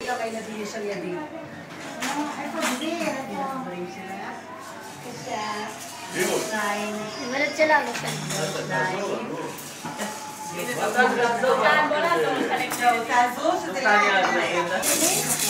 הילדים יש על ידי. איפה גביר? דברים שלה. בבקשה. עובדת שלה, לא שלי. תעזרו שזה לא יעזור.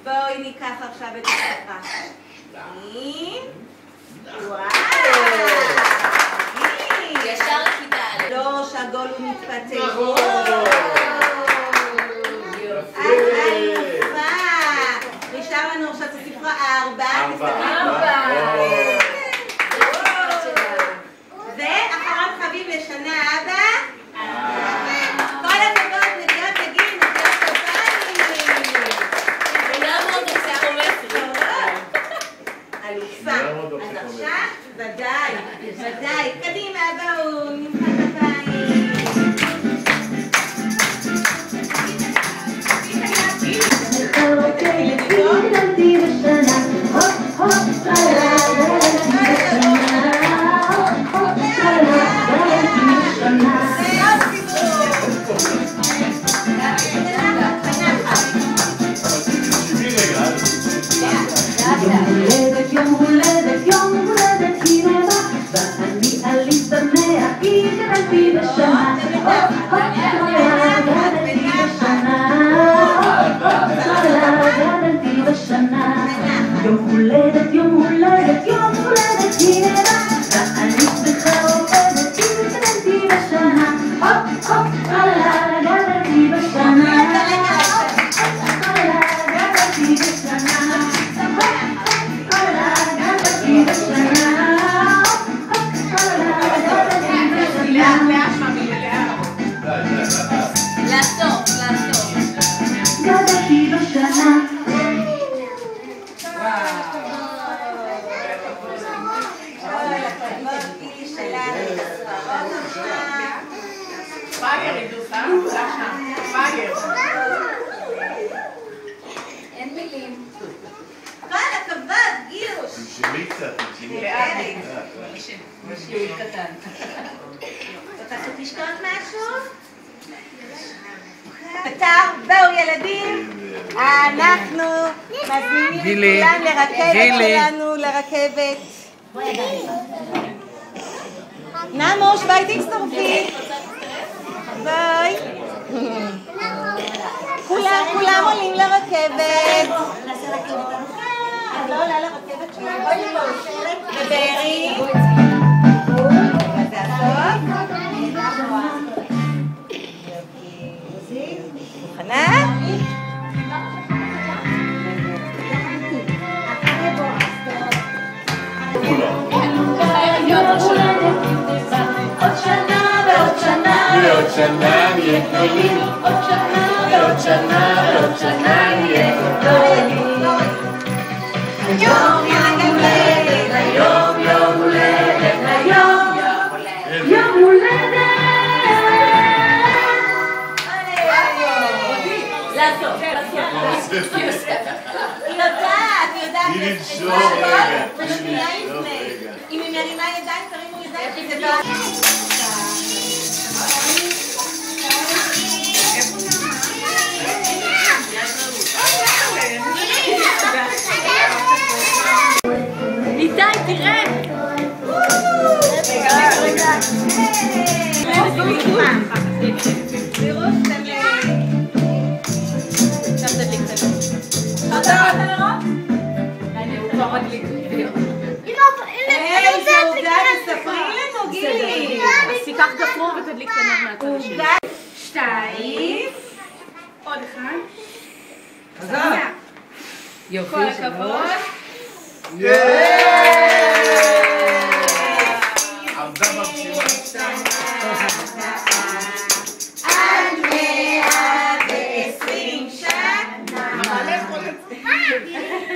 בואי ניקח עכשיו את הספה. וואו! ישר לכיתה. לא, שהגול הוא מתפתח. יפה. נשאר לנו עכשיו את הספרה 4. ואחרון חביב לשנה הבאה. כל הכבוד, נגיעות תגיד, נגיעות אלופה. אז עכשיו, ודאי, קדימה, בואו, נמחא כפיים. אין מילים. כל הכבוד, גיוש. תנשמי קצת, תנשמי. שיעול קטן. רוצה לשתות משהו? פתר, בואו ילדים, אנחנו מזמינים את כולם לרכבת שלנו, לרכבת. נמוש, ביי תצטרפי. לרכבת. נעשה רכבת ארוכה. את לא עולה לרכבת שלנו? ובארי? זה הסוף? מוכנה? עוד שנה ועוד שנה ועוד שנה נהיה גדולים. עוד שנה ועוד שנה ועוד שנה נהיה גדולים. יום הולדת, היום יום הולדת, היום יום הולדת. היא יודעת. תני לנשום רגע, תני בשנייה לנשום לפני. רגע. אם היא מרימה ידיים, תרימו ידיים, כי זה בא. איתי, תראה! איזה עובדה, תספרי לנו, גילי. אז תיקח גפרור ותדליק את הנר מהצד השני. עובדה 2. עוד אחד. עזוב. יופי, כל הכבוד. עבדה מרשימה. עד 120 שנה.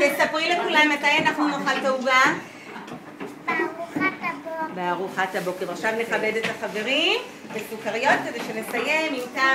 תספרי לכולם מתי אנחנו נאכל את העוגה. בארוחת הבוקר. עכשיו נכבד את החברים בסוכריות כדי שנסיים עם טעם